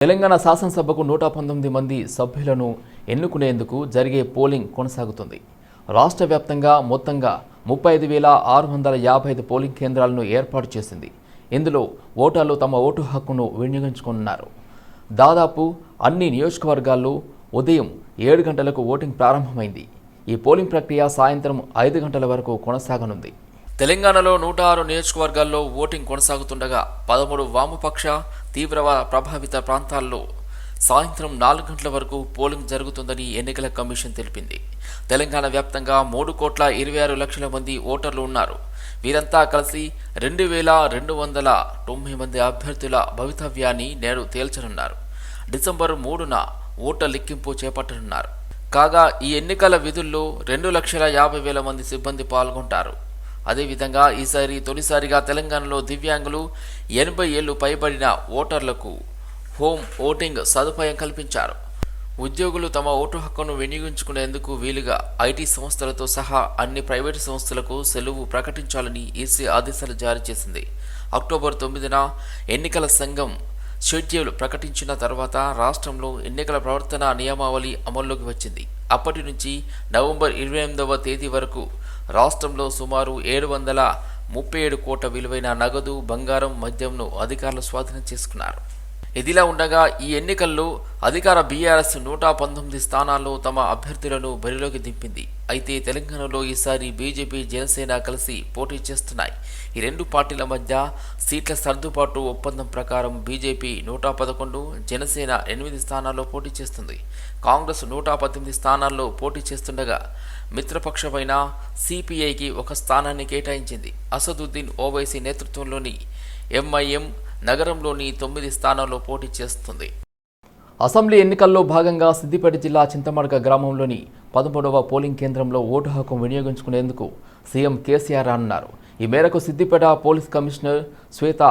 తెలంగాణ శాసనసభకు 119 మంది సభ్యులను ఎన్నుకునేందుకు జరిగే పోలింగ్ కొనసాగుతుంది. రాష్ట్ర వ్యాప్తంగా మొత్తంగా 35,655 పోలింగ్ కేంద్రాలను ఏర్పాటు చేసింది. ఇందులో ఓటర్లు తమ ఓటు హక్కును వినియోగించుకున్నారు. దాదాపు అన్ని నియోజకవర్గాల్లో ఉదయం 7 గంటలకు ఓటింగ్ ప్రారంభమైంది. ఈ పోలింగ్ ప్రక్రియ సాయంత్రం 5 గంటల వరకు కొనసాగనుంది. తెలంగాణలో 106 నియోజకవర్గాల్లో ఓటింగ్ కొనసాగుతుండగా 13 వామపక్ష తీవ్ర ప్రభావిత ప్రాంతాల్లో సాయంత్రం 4 గంటల వరకు పోలింగ్ జరుగుతుందని ఎన్నికల కమిషన్ తెలిపింది. తెలంగాణ వ్యాప్తంగా 3,26,00,000 మంది ఓటర్లు ఉన్నారు. వీరంతా కలిసి 2,290 మంది అభ్యర్థుల భవితవ్యాన్ని నేడు తేల్చనున్నారు. డిసెంబర్ 3న ఓట్ల లెక్కింపు చేపట్టనున్నారు. కాగా ఈ ఎన్నికల విధుల్లో 2,50,000 మంది సిబ్బంది పాల్గొంటారు. అదేవిధంగా ఈసారి తొలిసారిగా తెలంగాణలో దివ్యాంగులు 80 ఏళ్లు పైబడిన ఓటర్లకు హోమ్ ఓటింగ్ సదుపాయం కల్పించారు. ఉద్యోగులు తమ ఓటు హక్కును వినియోగించుకునేందుకు వీలుగా ఐటీ సంస్థలతో సహా అన్ని ప్రైవేటు సంస్థలకు సెలవు ప్రకటించాలని ఈసీ ఆదేశాలు జారీ చేసింది. అక్టోబర్ 9న ఎన్నికల సంఘం షెడ్యూల్ ప్రకటించిన తర్వాత రాష్ట్రంలో ఎన్నికల ప్రవర్తన నియమావళి అమల్లోకి వచ్చింది. అప్పటి నుంచి నవంబర్ 28వ తేదీ వరకు రాష్ట్రంలో సుమారు 737 కోట్ల విలువైన నగదు, బంగారం, మద్యంను అధికారులు స్వాధీనం చేసుకున్నారు. ఇదిలా ఉండగా ఈ ఎన్నికల్లో అధికార బీఆర్ఎస్ 119 స్థానాల్లో తమ అభ్యర్థులను బరిలోకి దింపింది. అయితే తెలంగాణలో ఈసారి బీజేపీ, జనసేన కలిసి పోటీ చేస్తున్నాయి. ఈ రెండు పార్టీల మధ్య సీట్ల సర్దుబాటు ఒప్పందం ప్రకారం బీజేపీ 111, జనసేన 8 స్థానాల్లో పోటీ చేస్తుంది. కాంగ్రెస్ 118 స్థానాల్లో పోటీ చేస్తుండగా మిత్రపక్షమైన సిపిఐకి 1 స్థానాన్ని కేటాయించింది. అసదుద్దీన్ ఓవైసీ నేతృత్వంలోని ఎంఐఎం నగరంలోని 9 స్థానాల్లో పోటీ చేస్తుంది. అసెంబ్లీ ఎన్నికల్లో భాగంగా సిద్దిపేట జిల్లా చింతమడక గ్రామంలోని 13వ పోలింగ్ కేంద్రంలో ఓటు హక్కు వినియోగించుకునేందుకు సీఎం కేసీఆర్ అన్నారు. ఈ మేరకు సిద్దిపేట పోలీస్ కమిషనర్ శ్వేత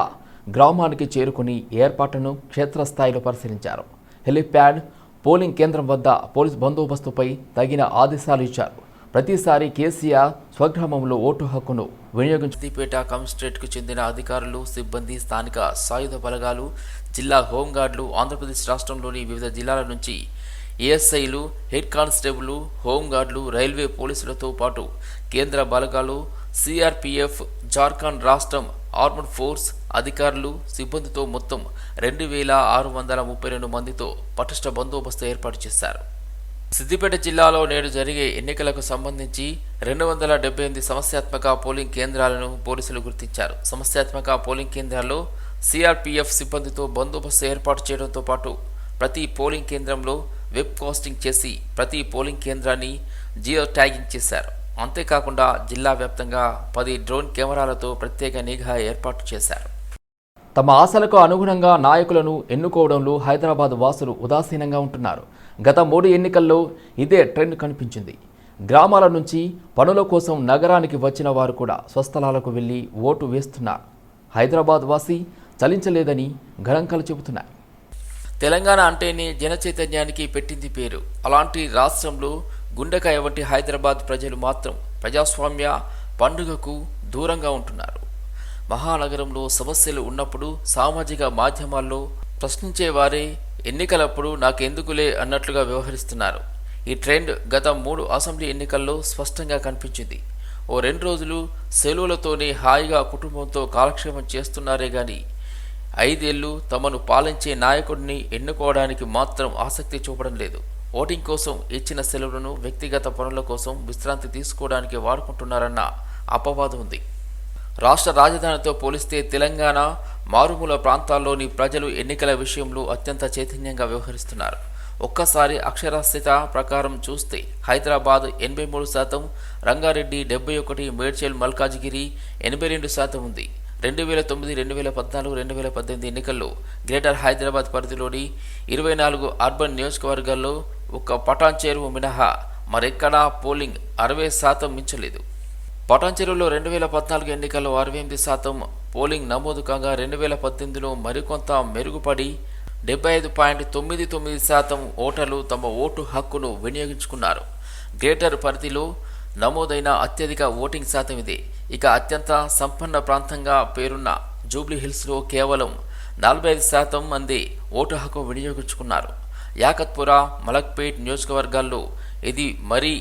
గ్రామానికి చేరుకుని ఏర్పాట్లను క్షేత్రస్థాయిలో పరిశీలించారు. హెలిప్యాడ్, పోలింగ్ కేంద్రం వద్ద పోలీస్ బందోబస్తుపై తగిన ఆదేశాలు ఇచ్చారు. ప్రతిసారి కేసీఆర్ స్వగ్రామంలో ఓటు హక్కును సిద్దిపేట కమిషనరేట్కు చెందిన అధికారులు, సిబ్బంది, స్థానిక సాయుధ బలగాలు, జిల్లా హోంగార్డులు, ఆంధ్రప్రదేశ్ రాష్ట్రంలోని వివిధ జిల్లాల నుంచి ఏఎస్ఐలు, హెడ్ కానిస్టేబుల్, హోంగార్డులు, రైల్వే పోలీసులతో పాటు కేంద్ర బలగాలు, సిఆర్పిఎఫ్, జార్ఖండ్ రాష్ట్రం ఆర్మడ్ ఫోర్స్ అధికారులు, సిబ్బందితో మొత్తం 2,632 మందితో పటిష్ట బందోబస్తు ఏర్పాటు చేశారు. సిద్దిపేట జిల్లాలో నేడు జరిగే ఎన్నికలకు సంబంధించి 278 సమస్యాత్మక పోలింగ్ కేంద్రాలను పోలీసులు గుర్తించారు. సమస్యాత్మక పోలింగ్ కేంద్రాల్లో సిఆర్పిఎఫ్ సిబ్బందితో బందోబస్తు ఏర్పాటు చేయడంతో పాటు ప్రతి పోలింగ్ కేంద్రంలో వెబ్ కాస్టింగ్ చేసి ప్రతి పోలింగ్ కేంద్రాన్ని జియో ట్యాగింగ్ చేశారు. అంతేకాకుండా జిల్లా వ్యాప్తంగా 10 డ్రోన్ కెమెరాలతో ప్రత్యేక నిఘా ఏర్పాటు చేశారు. తమ ఆశలకు అనుగుణంగా నాయకులను ఎన్నుకోవడంలో హైదరాబాద్ వాసులు ఉదాసీనంగా ఉంటున్నారు. గత 3 ఎన్నికల్లో ఇదే ట్రెండ్ కనిపించింది. గ్రామాల నుంచి పనుల కోసం నగరానికి వచ్చిన వారు కూడా స్వస్థలాలకు వెళ్లి ఓటు వేస్తున్నారు. హైదరాబాద్ వాసి చలించలేదని గణాంకాలు చెబుతున్నాయి. తెలంగాణ అంటేనే జనచైతన్యానికి పెట్టింది పేరు. అలాంటి రాష్ట్రంలో గుండెకాయ వంటి హైదరాబాద్ ప్రజలు మాత్రం ప్రజాస్వామ్య పండుగకు దూరంగా ఉంటున్నారు. మహానగరంలో సమస్యలు ఉన్నప్పుడు సామాజిక మాధ్యమాల్లో ప్రశ్నించేవారే ఎన్నికలప్పుడు నాకెందుకులే అన్నట్లుగా వ్యవహరిస్తున్నారు. ఈ ట్రెండ్ గత 3 అసెంబ్లీ ఎన్నికల్లో స్పష్టంగా కనిపించింది. ఓ 2 రోజులు సెలవులతోనే హాయిగా కుటుంబంతో కాలక్షేమం చేస్తున్నారే గాని 5 ఏళ్లు తమను పాలించే నాయకుడిని ఎన్నుకోవడానికి మాత్రం ఆసక్తి చూపడం లేదు. ఓటింగ్ కోసం ఇచ్చిన సెలవులను వ్యక్తిగత పనుల కోసం విశ్రాంతి తీసుకోవడానికి వాడుకుంటున్నారన్న అపవాదం ఉంది. రాష్ట్ర రాజధానితో పోలిస్తే తెలంగాణ మారుమూల ప్రాంతాల్లోని ప్రజలు ఎన్నికల విషయంలో అత్యంత చైతన్యంగా వ్యవహరిస్తున్నారు. ఒక్కసారి అక్షరాస్యత ప్రకారం చూస్తే హైదరాబాద్ 83%, రంగారెడ్డి 71%, మేడ్చల్ మల్కాజిగిరి 82% ఉంది. 2009, 2014, 2018 ఎన్నికల్లో గ్రేటర్ హైదరాబాద్ పరిధిలోని 24 అర్బన్ నియోజకవర్గాల్లో ఒక్క పటాన్చెరు మినహా మరెక్కడా పోలింగ్ 60% మించలేదు. పటాన్చెరులో 2014 ఎన్నికల్లో 68% పోలింగ్ నమోదు కాగా 2018లో మరికొంత మెరుగుపడి 75.99% ఓటర్లు తమ ఓటు హక్కును వినియోగించుకున్నారు. గ్రేటర్ పరిధిలో నమోదైన అత్యధిక ఓటింగ్ శాతం ఇదే. ఇక అత్యంత సంపన్న ప్రాంతంగా పేరున్న జూబ్లీ హిల్స్లో కేవలం 45% మంది ఓటు హక్కు వినియోగించుకున్నారు. యాకత్పుర, మలక్పేట్ నియోజకవర్గాల్లో ఇది మరీ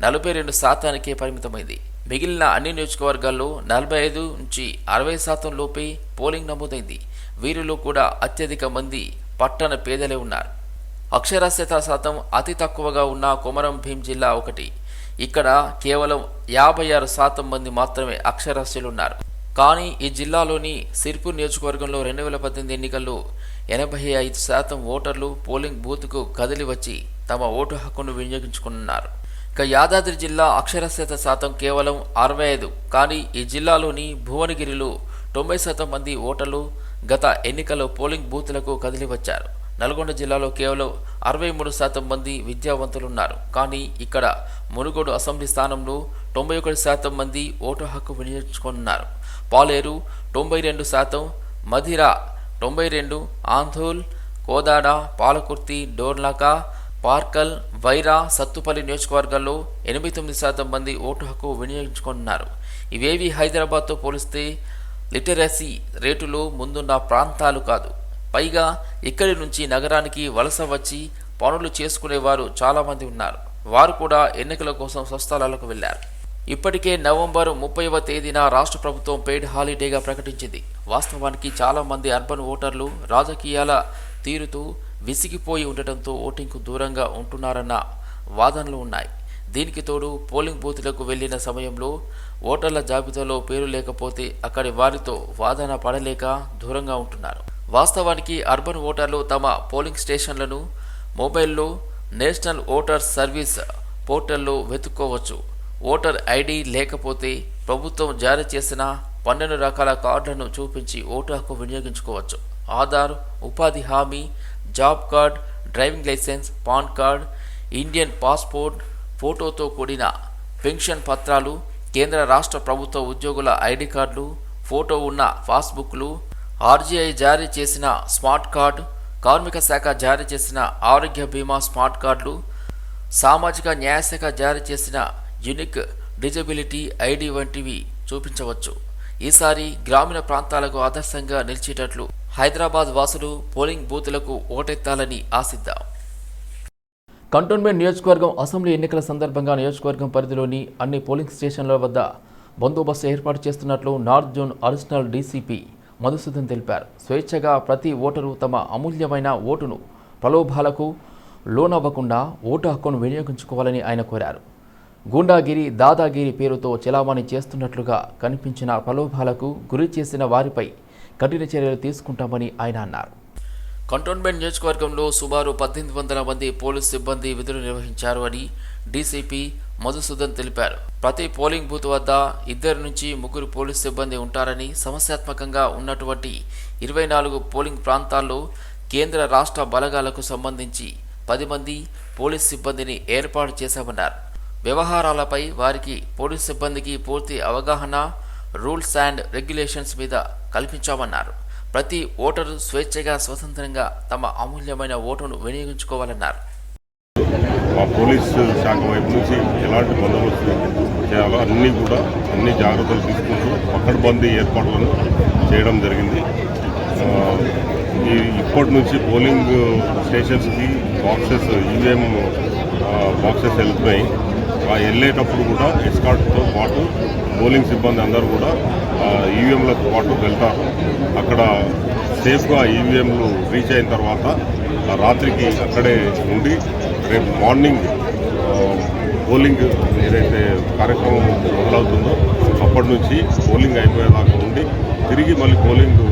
42%కే పరిమితమైంది. మిగిలిన అన్ని నియోజకవర్గాల్లో 45 నుంచి 60% లోపే పోలింగ్ నమోదైంది. వీరిలో కూడా అత్యధిక మంది పట్టణ పేదలే ఉన్నారు. అక్షరాస్యత శాతం అతి తక్కువగా ఉన్న కొమరం భీం జిల్లా ఒకటి. ఇక్కడ కేవలం 56% మంది మాత్రమే అక్షరాస్యులున్నారు. కానీ ఈ జిల్లాలోని సిర్పూర్ నియోజకవర్గంలో 2018 ఎన్నికల్లో 85% ఓటర్లు పోలింగ్ బూత్కు కదిలి వచ్చి తమ ఓటు హక్కును వినియోగించుకున్నారు. ఇక యాదాద్రి జిల్లా అక్షరాస్యత శాతం కేవలం 65. కానీ ఈ జిల్లాలోని భువనగిరిలో 90% మంది ఓటర్లు గత ఎన్నికల్లో పోలింగ్ బూత్లకు కదిలి వచ్చారు. నల్గొండ జిల్లాలో కేవలం 63% మంది విద్యావంతులున్నారు. కానీ ఇక్కడ మునుగోడు అసెంబ్లీ స్థానంలో 91% మంది ఓటు హక్కు వినియోగించుకున్నారు. పాలేరు 92%, మధిర 92, ఆంధోల్, కోదాడ, పాలకుర్తి, డోర్నాక, పార్కల్, వైరా, సత్తుపల్లి నియోజకవర్గాల్లో 89% మంది ఓటు హక్కు వినియోగించుకున్నారు. ఇవేవి హైదరాబాద్తో పోలిస్తే లిటరసీ రేటులో ముందున్న ప్రాంతాలు కాదు. పైగా ఇక్కడి నుంచి నగరానికి వలస వచ్చి పనులు చేసుకునేవారు చాలామంది ఉన్నారు. వారు కూడా ఎన్నికల కోసం స్వస్థలాలకు వెళ్లారు. ఇప్పటికే నవంబర్ 30వ తేదీన రాష్ట్ర ప్రభుత్వం పెయిడ్ హాలిడేగా ప్రకటించింది. వాస్తవానికి చాలామంది అర్బన్ ఓటర్లు రాజకీయాల తీరుతూ విసిగిపోయి ఉండటంతో ఓటింగ్కు దూరంగా ఉంటున్నారన్న వాదనలు ఉన్నాయి. దీనికి తోడు పోలింగ్ బూత్లకు వెళ్లిన సమయంలో ఓటర్ల జాబితాలో పేరు లేకపోతే అక్కడి వారితో వాదన పడలేక దూరంగా ఉంటున్నారు. వాస్తవానికి అర్బన్ ఓటర్లు తమ పోలింగ్ స్టేషన్లను మొబైల్లో నేషనల్ ఓటర్స్ సర్వీస్ పోర్టల్లో వెతుక్కోవచ్చు. ఓటర్ ఐడి లేకపోతే ప్రభుత్వం జారీ చేసిన 12 రకాల కార్డులను చూపించి ఓటు హక్కు వినియోగించుకోవచ్చు. ఆధార్, ఉపాధి హామీ, job card, driving licence, PAN card, Indian passport, ఫోటోతో కూడిన పెన్షన్ పత్రాలు, కేంద్ర రాష్ట్ర ప్రభుత్వ ఉద్యోగుల ఐడి కార్డులు, ఫోటో ఉన్న పాస్బుక్లు, ఆర్జీఐ జారీ చేసిన స్మార్ట్ కార్డు, కార్మిక శాఖ జారీ చేసిన ఆరోగ్య బీమా స్మార్ట్ కార్డులు, సామాజిక న్యాయశాఖ జారీ చేసిన యూనిక్ డిజబిలిటీ ఐడి వంటివి చూపించవచ్చు. ఈసారి గ్రామీణ ప్రాంతాలకు ఆదర్శంగా నిలిచేటట్లు హైదరాబాద్ వాసులు పోలింగ్ బూతులకు ఓటెత్తాలని ఆశిద్దాం. కంటోన్మెంట్ నియోజకవర్గం అసెంబ్లీ ఎన్నికల సందర్భంగా నియోజకవర్గం పరిధిలోని అన్ని పోలింగ్ స్టేషన్ల వద్ద బందోబస్తు ఏర్పాటు చేస్తున్నట్లు north zone additional DCP Madhusudan తెలిపారు. స్వేచ్ఛగా ప్రతి ఓటరు తమ అమూల్యమైన ఓటును ప్రలోభాలకు లోనవ్వకుండా ఓటు హక్కును వినియోగించుకోవాలని ఆయన కోరారు. గూండాగిరి, దాదాగిరి పేరుతో చెలామణి చేస్తున్నట్లుగా కనిపించిన ప్రలోభాలకు గురి చేసిన వారిపై కఠిన చర్యలు తీసుకుంటామని ఆయన అన్నారు. కంటోన్మెంట్ నియోజకవర్గంలో సుమారు 1800 మంది పోలీసు సిబ్బంది విధులు నిర్వహించారు అని డీసీపీ మధుసూదన్ తెలిపారు. ప్రతి పోలింగ్ బూత్ వద్ద 2 నుంచి 3 పోలీసు సిబ్బంది ఉంటారని, సమస్యాత్మకంగా ఉన్నటువంటి 24 పోలింగ్ ప్రాంతాల్లో కేంద్ర రాష్ట్ర బలగాలకు సంబంధించి 10 మంది పోలీసు సిబ్బందిని ఏర్పాటు చేశామన్నారు. వ్యవహారాలపై వారికి పోలీసు సిబ్బందికి పూర్తి అవగాహన, రూల్స్ అండ్ రెగ్యులేషన్స్ మీద కల్పించామన్నారు. ప్రతి ఓటరు స్వేచ్ఛగా, స్వతంత్రంగా తమ అమూల్యమైన ఓటును వినియోగించుకోవాలన్నారు. మా పోలీసు శాఖ వైపు నుంచి ఎలాంటి బందోబస్తు చేయాలో అన్ని జాగ్రత్తలు తీసుకుంటూ పకడ్బందీ ఏర్పాట్లను చేయడం జరిగింది. ఇప్పటి నుంచి పోలింగ్ స్టేషన్స్కి బాక్సెస్, ఈవీఎం బాక్సెస్ వెళ్తున్నాయి. వెళ్ళేటప్పుడు కూడా ఎస్కార్ట్తో పాటు పోలింగ్ సిబ్బంది అందరూ కూడా ఈవీఎంలతో పాటు వెళ్తారు. అక్కడ సేఫ్గా ఈవీఎంలు రీచ్ అయిన తర్వాత రాత్రికి అక్కడే ఉండి రేపు మార్నింగ్ పోలింగ్ ఏదైతే కార్యక్రమం మొదలవుతుందో అప్పటి నుంచి పోలింగ్ అయిపోయేదాకా ఉండి తిరిగి మళ్ళీ పోలింగ్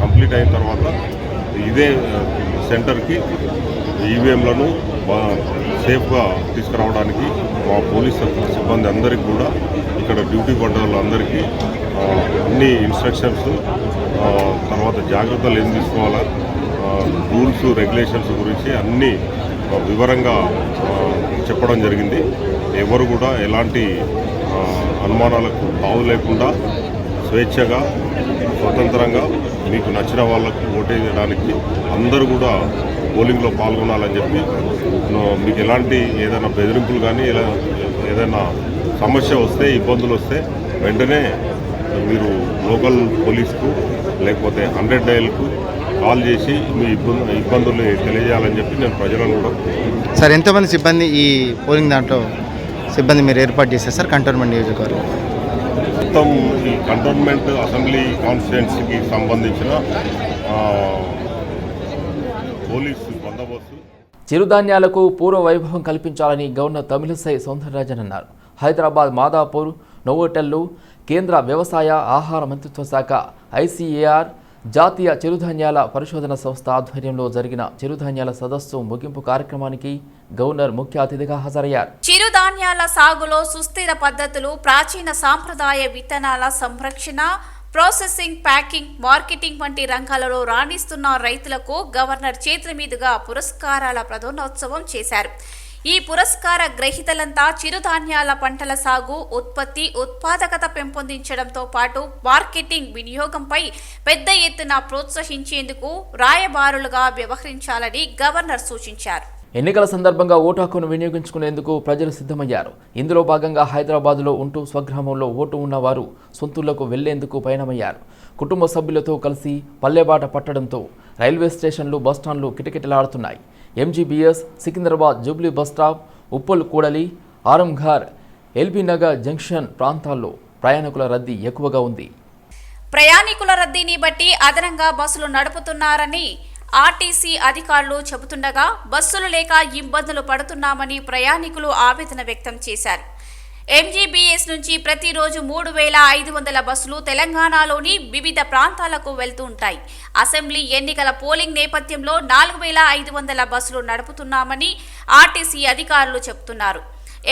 కంప్లీట్ అయిన తర్వాత ఇదే సెంటర్కి ఈవీఎంలను సేఫ్గా తీసుకురావడానికి మా పోలీస్ సిబ్బంది అందరికీ కూడా, ఇక్కడ డ్యూటీ పడ్డ వాళ్ళందరికీ అన్ని ఇన్స్ట్రక్షన్స్, తర్వాత జాగ్రత్తలు ఏం తీసుకోవాలా, రూల్స్ రెగ్యులేషన్స్ గురించి అన్నీ వివరంగా చెప్పడం జరిగింది. ఎవరు కూడా ఎలాంటి అనుమానాలకు తావు లేకుండా స్వేచ్ఛగా, స్వతంత్రంగా మీకు నచ్చిన వాళ్ళకు ఓటేయడానికి అందరూ కూడా పోలింగ్లో పాల్గొనాలని చెప్పి, మీకు ఎలాంటి ఏదైనా బెదిరింపులు కానీ ఏదైనా సమస్య వస్తే, ఇబ్బందులు వస్తే వెంటనే మీరు లోకల్ పోలీస్కు లేకపోతే 100 డయల్కు కాల్ చేసి మీ ఇబ్బందులు తెలియజేయాలని చెప్పి నేను ప్రజలను కూడా సార్ ఎంతమంది సిబ్బంది ఈ పోలింగ్ దాంట్లో సిబ్బంది మీరు ఏర్పాటు చేశారు సార్ కంటోన్మెంట్ నియోజకవర్గం? మొత్తం ఈ కంటోన్మెంట్ అసెంబ్లీ కాన్స్టిట్యుయెన్సీకి సంబంధించిన పోలీసు బందోబస్తు. చిరుధాన్యాలకు పూర్వ వైభవం కల్పించాలని గవర్నర్ తమిళిసై సౌందరరాజన్ అన్నారు. హైదరాబాద్ మాదాపూర్ నోవోటెల్లో కేంద్ర వ్యవసాయ ఆహార మంత్రిత్వ శాఖ ఐసీఏఆర్ జాతీయ చిరుధాన్యాల పరిశోధన సంస్థ ఆధ్వర్యంలో జరిగిన చిరుధాన్యాల సదస్సు ముగింపు కార్యక్రమానికి గవర్నర్ ముఖ్య అతిథిగా హాజరయ్యారు. చిరుధాన్యాల సాగులో సుస్థిర పద్ధతులు, ప్రాచీన సాంప్రదాయ విత్తనాల సంరక్షణ, ప్రాసెసింగ్, ప్యాకింగ్, మార్కెటింగ్ వంటి రంగాలలో రాణిస్తున్న రైతులకు గవర్నర్ చేతుల మీదుగా పురస్కారాల ప్రదానోత్సవం చేశారు. ఈ పురస్కార గ్రహీతలంతా చిరుధాన్యాల పంటల సాగు, ఉత్పత్తి, ఉత్పాదకత పెంపొందించడంతో పాటు మార్కెటింగ్, వినియోగంపై పెద్ద ఎత్తున ప్రోత్సహించేందుకు రాయబారులుగా వ్యవహరించాలని గవర్నర్ సూచించారు. ఎన్నికల సందర్భంగా ఓటు హక్కును వినియోగించుకునేందుకు ప్రజలు సిద్ధమయ్యారు. ఇందులో భాగంగా హైదరాబాద్లో ఉంటూ స్వగ్రామంలో ఓటు ఉన్నవారు సొంతూళ్లకు వెళ్లేందుకు పయనమయ్యారు. కుటుంబ సభ్యులతో కలిసి పల్లెబాట పట్టడంతో రైల్వే స్టేషన్లు, బస్టాండ్లు కిటకిటలాడుతున్నాయి. MGBS, Secunderabad Jubilee bus stop, Uppal కూడలి, ఆరంఘర్, ఎల్బీ నగర్ జంక్షన్ ప్రాంతాల్లో ప్రయాణికుల రద్దీ ఎక్కువగా ఉంది. ప్రయాణికుల రద్దీని బట్టి అదనంగా బస్సులు నడుపుతున్నారని ఆర్టీసీ అధికారులు చెబుతుండగా బస్సులు లేక ఇబ్బందులు పడుతున్నామని ప్రయాణికులు ఆవేదన వ్యక్తం చేశారు. ఎంజీబీఎస్ నుంచి ప్రతిరోజు 3,500 బస్సులు తెలంగాణలోని వివిధ ప్రాంతాలకు వెళ్తూ ఉంటాయి. అసెంబ్లీ ఎన్నికల పోలింగ్ నేపథ్యంలో 4,500 బస్సులు నడుపుతున్నామని ఆర్టీసీ అధికారులు చెబుతున్నారు.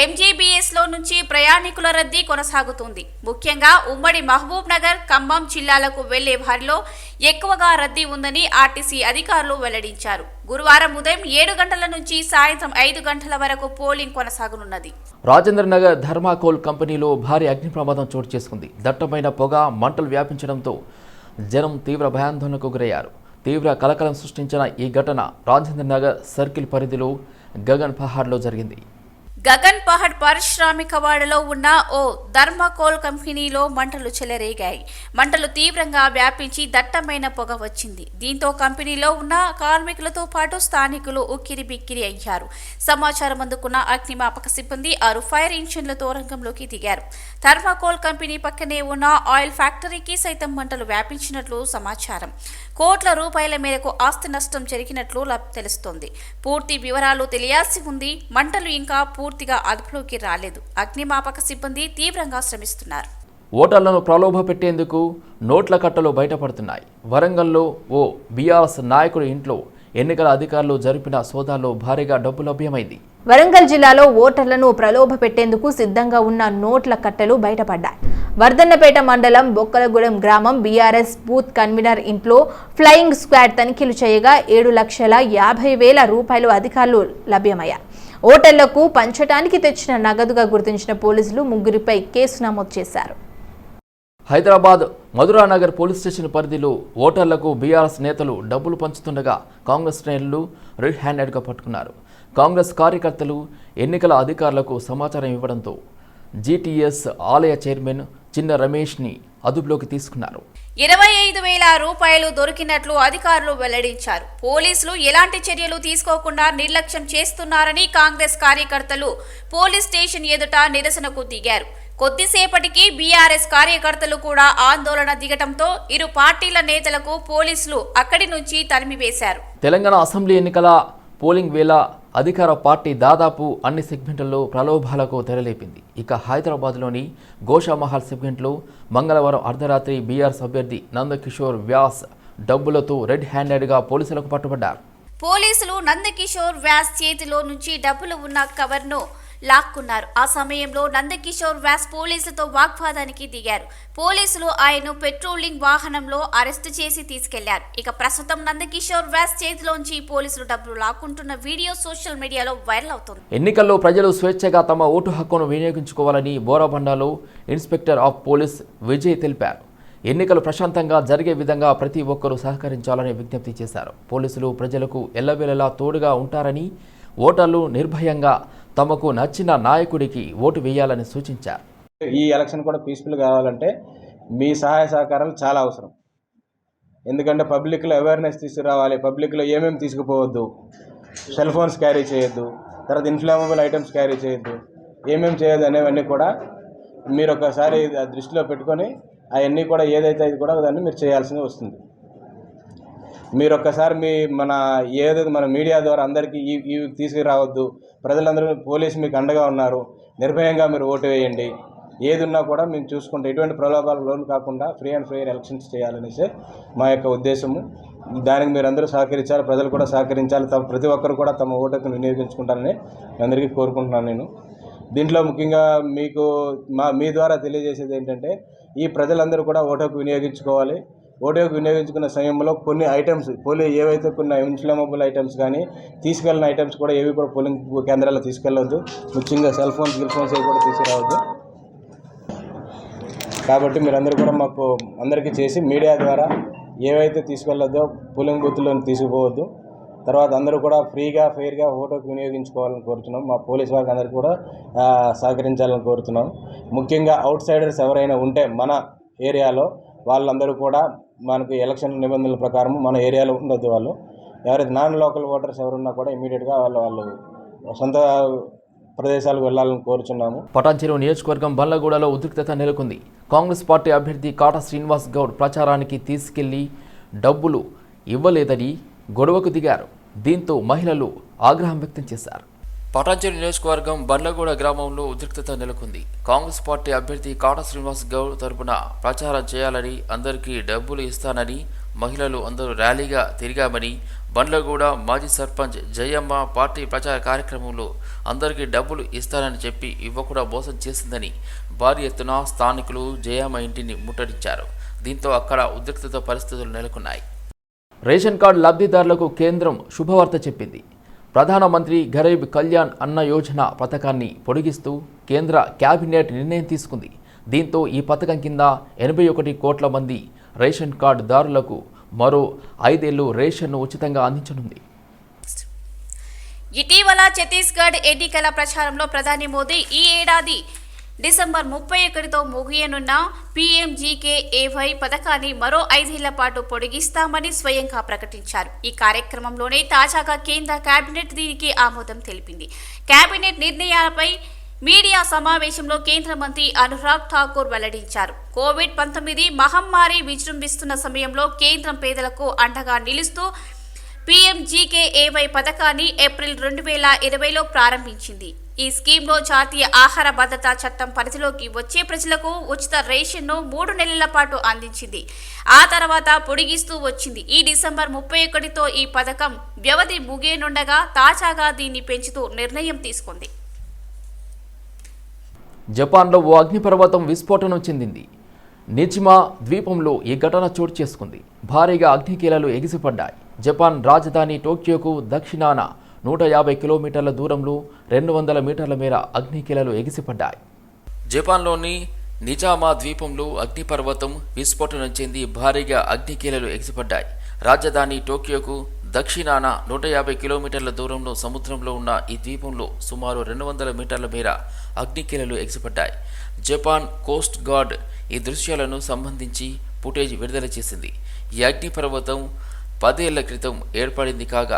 ఎంజీబీఎస్లో నుంచి ప్రయాణికుల రద్దీ కొనసాగుతుంది. ముఖ్యంగా ఉమ్మడి మహబూబ్ నగర్, ఖమ్మం జిల్లాలకు వెళ్లే వారిలో ఎక్కువగా రద్దీ ఉందని ఆర్టీసీ అధికారులు వెల్లడించారు. గురువారం ఉదయం 7 గంటల నుంచి సాయంత్రం 5 గంటల వరకు పోలింగ్ కొనసాగనున్నది. రాజేంద్ర నగర్ థర్మాకోల్ కంపెనీలో భారీ అగ్ని ప్రమాదం చోటు చేసుకుంది. దట్టమైన పొగ, మంటలు వ్యాపించడంతో జనం తీవ్ర భయాందోళనకు గురయ్యారు. తీవ్ర కలకలం సృష్టించిన ఈ ఘటన రాజేంద్ర నగర్ సర్కిల్ పరిధిలో గగన్ పహాడ్లో జరిగింది. గగన్ పహాడ్ పారిశ్రామికవాడలో ఉన్న ఓ థర్మాకోల్ కంపెనీలో మంటలు చెలరేగాయి. మంటలు తీవ్రంగా వ్యాపించి దట్టమైన పొగ వచ్చింది. దీంతో కంపెనీలో ఉన్న కార్మికులతో పాటు స్థానికులు ఉక్కిరిబిక్కిరి అయ్యారు. సమాచారం అందుకున్న అగ్నిమాపక సిబ్బంది 6 ఫైర్ ఇంజిన్లతో రంగంలోకి దిగారు. థర్మాకోల్ కంపెనీ పక్కనే ఉన్న ఆయిల్ ఫ్యాక్టరీకి సైతం మంటలు వ్యాపించినట్లు సమాచారం. కోట్ల రూపాయల మేరకు ఆస్తి నష్టం జరిగినట్లు తెలుస్తోంది. పూర్తి వివరాలు తెలియాల్సి ఉంది. మంటలు ఇంకా పూర్తిగా అదుపులోకి రాలేదు. అగ్నిమాపక సిబ్బంది తీవ్రంగా శ్రమిస్తున్నారు. ఓటర్లను ప్రలోభ పెట్టేందుకు నోట్ల కట్టలు బయటపడుతున్నాయి. వరంగల్లో ఓ బీఆర్ఎస్ నాయకుడి ఇంట్లో ఎన్నికల అధికారులు జరిపిన సోదాల్లో భారీగా డబ్బు లభ్యమైంది. వరంగల్ జిల్లాలో ఓటర్లను ప్రలోభ పెట్టేందుకు సిద్ధంగా ఉన్న నోట్ల కట్టలు బయటపడ్డాయి. వర్ధన్నపేట మండలం బొక్కలగూడెం గ్రామం బీఆర్ఎస్ బూత్ కన్వీనర్ ఇంట్లో ఫ్లయింగ్ స్క్వాడ్ తనిఖీలు చేయగా 7,50,000 రూపాయలు అధికారులు లభ్యమయ్యాయి. ఓటర్లకు పంచడానికి తెచ్చిన నగదుగా గుర్తించిన పోలీసులు 3 కేసు నమోదు చేశారు. హైదరాబాద్ మధురానగర్ పోలీస్ స్టేషన్ పరిధిలో ఓటర్లకు బీఆర్ఎస్ నేతలు డబ్బులు పంచుతుండగా కాంగ్రెస్ శ్రేణులు రెడ్ హ్యాండెడ్గా పట్టుకున్నారు. కాంగ్రెస్ కార్యకర్తలు ఎన్నికల అధికారులకు సమాచారం ఇవ్వడంతో జీటీఎస్ ఆలయ చైర్మన్ చిన్న రమేష్ని అదుపులోకి తీసుకున్నారు. 25,000 రూపాయలు దొరికినట్లు అధికారులు వెల్లడించారు. పోలీసులు ఎలాంటి చర్యలు తీసుకోకుండా నిర్లక్ష్యం చేస్తున్నారని కాంగ్రెస్ కార్యకర్తలు పోలీస్ స్టేషన్ ఎదుట నిరసనకు దిగారు. కొద్దిసేపటికి బీఆర్ఎస్ కార్యకర్తలు కూడా ఆందోళన దిగటంతో ఇరు పార్టీల నేతలకు పోలీసులు అక్కడి నుంచి తరిమివేశారు. తెలంగాణ అసెంబ్లీ ఎన్నికల పోలింగ్ వేళ అధికార పార్టీ దాదాపు అన్ని సెగ్మెంట్లలో ప్రలోభాలకు తెరలేపింది. ఇక హైదరాబాద్లోని గోషామహల్ సెగ్మెంట్లో మంగళవారం అర్ధరాత్రి బీఆర్ఎస్ అభ్యర్థి నందకిషోర్ వ్యాస్ డబ్బులతో రెడ్ హ్యాండెడ్గా పోలీసులకు పట్టుబడ్డారు. పోలీసులు నందకిషోర్ వ్యాస్ చేతిలో నుంచి డబ్బులు ఉన్న కవర్ను లాక్కున్నారు. ఆ సమయంలో నందకిషోర్ వ్యాస్ పోలీసులతో వాగ్వాదానికి దిగారు. పోలీసులు ఆయన్ను పెట్రోలింగ్ వాహనంలో అరెస్టు చేసి తీసుకెళ్లారు. ఇక ప్రస్తుతం నందకిషోర్ వ్యాస్ చేతిలోంచి పోలీసులు డబ్బులు లాక్కుంటున్న వీడియో సోషల్ మీడియాలో వైరల్ అవుతుంది. ఎన్నికల్లో ప్రజలు స్వేచ్ఛగా తమ ఓటు హక్కును వినియోగించుకోవాలని బోరాబండాలో ఇన్స్పెక్టర్ ఆఫ్ పోలీస్ విజయ్ తెలిపారు. ఎన్నికలు ప్రశాంతంగా జరిగే విధంగా ప్రతి ఒక్కరూ సహకరించాలని విజ్ఞప్తి చేశారు. పోలీసులు ప్రజలకు ఎల్లవేళలా తోడుగా ఉంటారని, ఓటర్లు నిర్భయంగా తమకు నచ్చిన నాయకుడికి ఓటు వేయాలని సూచించారు. ఈ ఎలక్షన్ కూడా పీస్ఫుల్ కావాలంటే మీ సహాయ సహకారాలు చాలా అవసరం. ఎందుకంటే పబ్లిక్లో అవేర్నెస్ తీసుకురావాలి. పబ్లిక్లో ఏమేమి తీసుకుపోవద్దు, సెల్ ఫోన్స్ క్యారీ చేయొద్దు, తర్వాత ఇన్ఫ్లామబుల్ ఐటమ్స్ క్యారీ చేయొద్దు, ఏమేమి చేయొద్దు అనేవన్నీ కూడా మీరు ఒకసారి దృష్టిలో పెట్టుకొని అవన్నీ కూడా ఏదైతే అది కూడా దాన్ని మీరు చేయాల్సి వస్తుంది. మీరు ఒక్కసారి ఏదైతే మన మీడియా ద్వారా అందరికీ ఇవి తీసుకురావద్దు, ప్రజలందరూ పోలీసు మీకు అండగా ఉన్నారు, నిర్భయంగా మీరు ఓటు వేయండి, ఏది ఉన్నా కూడా మేము చూసుకుంటే ఎటువంటి ప్రలోభాలకు లోను కాకుండా ఫ్రీ అండ్ ఫెయిర్ ఎలక్షన్స్ చేయాలనేసి మా యొక్క ఉద్దేశము. దానికి మీరు అందరూ సహకరించాలి, ప్రజలు కూడా సహకరించాలి, ప్రతి ఒక్కరు కూడా తమ ఓటును వినియోగించుకుంటారని అందరికీ కోరుకుంటున్నాను నేను. దీంట్లో ముఖ్యంగా మీ ద్వారా తెలియజేసేది ఏంటంటే ఈ ప్రజలందరూ కూడా ఓటుకు వినియోగించుకోవాలి. ఓటుకు వినియోగించుకున్న సమయంలో కొన్ని ఐటమ్స్ ఏవైతే కొన్ని ఇన్ఫ్లామబుల్ ఐటమ్స్ కానీ తీసుకెళ్ళిన ఐటమ్స్ కూడా ఏవి కూడా పోలింగ్ కేంద్రాల్లో తీసుకెళ్ళవద్దు. ముఖ్యంగా సెల్ ఫోన్స్ ఏవి కూడా తీసుకురావద్దు. కాబట్టి మీరందరూ కూడా మాకు అందరికీ చేసి మీడియా ద్వారా ఏవైతే తీసుకెళ్ళొద్దో పోలింగ్ బూత్లో తీసుకుపోవద్దు. తర్వాత అందరూ కూడా ఫ్రీగా ఫెయిర్గా ఓటుకు వినియోగించుకోవాలని కోరుతున్నాం. మా పోలీస్ వారికి అందరికీ కూడా సహకరించాలని కోరుతున్నాం. ముఖ్యంగా అవుట్ సైడర్స్ ఎవరైనా ఉంటే మన ఏరియాలో వాళ్ళందరూ కూడా మనకు ఎలక్షన్ నిబంధనల ప్రకారం మన ఏరియాలో ఉండొద్దు. వాళ్ళు ఎవరైతే నాన్ లోకల్ ఓటర్స్ ఎవరున్నా కూడా ఇమీడియట్గా వాళ్ళు సొంత ప్రదేశాలకు వెళ్లాలని కోరుచున్నాము. పటాన్చెరు నియోజకవర్గం బండ్లగూడలో ఉద్రిక్తత నెలకొంది. కాంగ్రెస్ పార్టీ అభ్యర్థి కాటా శ్రీనివాస్ గౌడ్ ప్రచారానికి తీసుకెళ్లి డబ్బులు ఇవ్వలేదని గొడవకు దిగారు. దీంతో మహిళలు ఆగ్రహం వ్యక్తం చేశారు. పటాన్చెరు నియోజకవర్గం బండ్లగూడ గ్రామంలో ఉద్రిక్తత నెలకొంది. కాంగ్రెస్ పార్టీ అభ్యర్థి కాటా శ్రీనివాస్ గౌడ్ తరపున ప్రచారం చేయాలని, అందరికీ డబ్బులు ఇస్తానని మహిళలు అందరూ ర్యాలీగా తిరిగామని, బండ్లగూడ మాజీ సర్పంచ్ జయమ్మ పార్టీ ప్రచార కార్యక్రమంలో అందరికీ డబ్బులు ఇస్తానని చెప్పి ఇవ్వకుండా మోసం చేసిందని భారీ ఎత్తున స్థానికులు జయమ్మ ఇంటిని ముట్టడించారు. దీంతో అక్కడ ఉద్రిక్తత పరిస్థితులు నెలకొన్నాయి. రేషన్ కార్డు లబ్ధిదారులకు కేంద్రం శుభవార్త చెప్పింది. ప్రధానమంత్రి గరీబ్ కళ్యాణ్ అన్న యోజన పథకాన్ని పొడిగిస్తూ కేంద్ర కేబినెట్ నిర్ణయం తీసుకుంది. దీంతో ఈ పథకం కింద 81 కోట్ల మంది రేషన్ కార్డుదారులకు మరో 5 ఏళ్లు రేషన్ను ఉచితంగా అందించనుంది. ఇటీవల ఛత్తీస్గఢ్ ఎన్నికల ప్రచారంలో ప్రధాని మోదీ ఈ ఏడాది డిసెంబర్ 31తో ముగియనున్న పీఎంజీకేఏవై పథకాన్ని మరో 5 ఏళ్ల పాటు పొడిగిస్తామని స్వయంగా ప్రకటించారు. ఈ కార్యక్రమంలోనే తాజాగా కేంద్ర కేబినెట్ దీనికి ఆమోదం తెలిపింది. కేబినెట్ నిర్ణయాలపై మీడియా సమావేశంలో కేంద్ర మంత్రి అనురాగ్ ఠాకూర్ వెల్లడించారు. కోవిడ్-19 మహమ్మారి విజృంభిస్తున్న సమయంలో కేంద్రం పేదలకు అండగా నిలుస్తూ పీఎంజీకేఏవై పథకాన్ని ఏప్రిల్ 2020లో ప్రారంభించింది. ఈ స్కీమ్లో జాతీయ ఆహార భద్రతా చట్టం పరిధిలోకి వచ్చే ప్రజలకు ఉచిత రేషన్ను 3 నెలల పాటు అందించింది. ఆ తర్వాత పొడిగిస్తూ వచ్చింది. ఈ డిసెంబర్ 31తో ఈ పథకం వ్యవధి ముగియనుండగా తాజాగా దీన్ని పెంచుతూ నిర్ణయం తీసుకుంది. జపాన్లో ఓ అగ్నిపర్వతం విస్ఫోటనం చెందింది. నిజిమా ద్వీపంలో ఈ ఘటన చోటు చేసుకుంది. భారీగా అగ్నికీలలు ఎగిసిపడ్డాయి. జపాన్ రాజధాని టోక్యోకు దక్షిణాన 150 కిలోమీటర్ల దూరంలో 200 మీటర్ల మేర అగ్నికీలలు ఎగిసిపడ్డాయి. జపాన్లోని నిజామా ద్వీపంలో అగ్నిపర్వతం విస్ఫోటనం చెంది భారీగా అగ్నికీలలు ఎగిసిపడ్డాయి. రాజధాని టోక్యోకు దక్షిణాన 150 కిలోమీటర్ల దూరంలో సముద్రంలో ఉన్న ఈ ద్వీపంలో సుమారు 200 మీటర్ల మేర అగ్నికీలలు ఎగిసిపడ్డాయి. జపాన్ కోస్ట్ గార్డ్ ఈ దృశ్యాలను సంబంధించి ఫుటేజ్ విడుదల చేసింది. ఈ అగ్నిపర్వతం 10 ఏళ్ల క్రితం ఏర్పడింది కాగా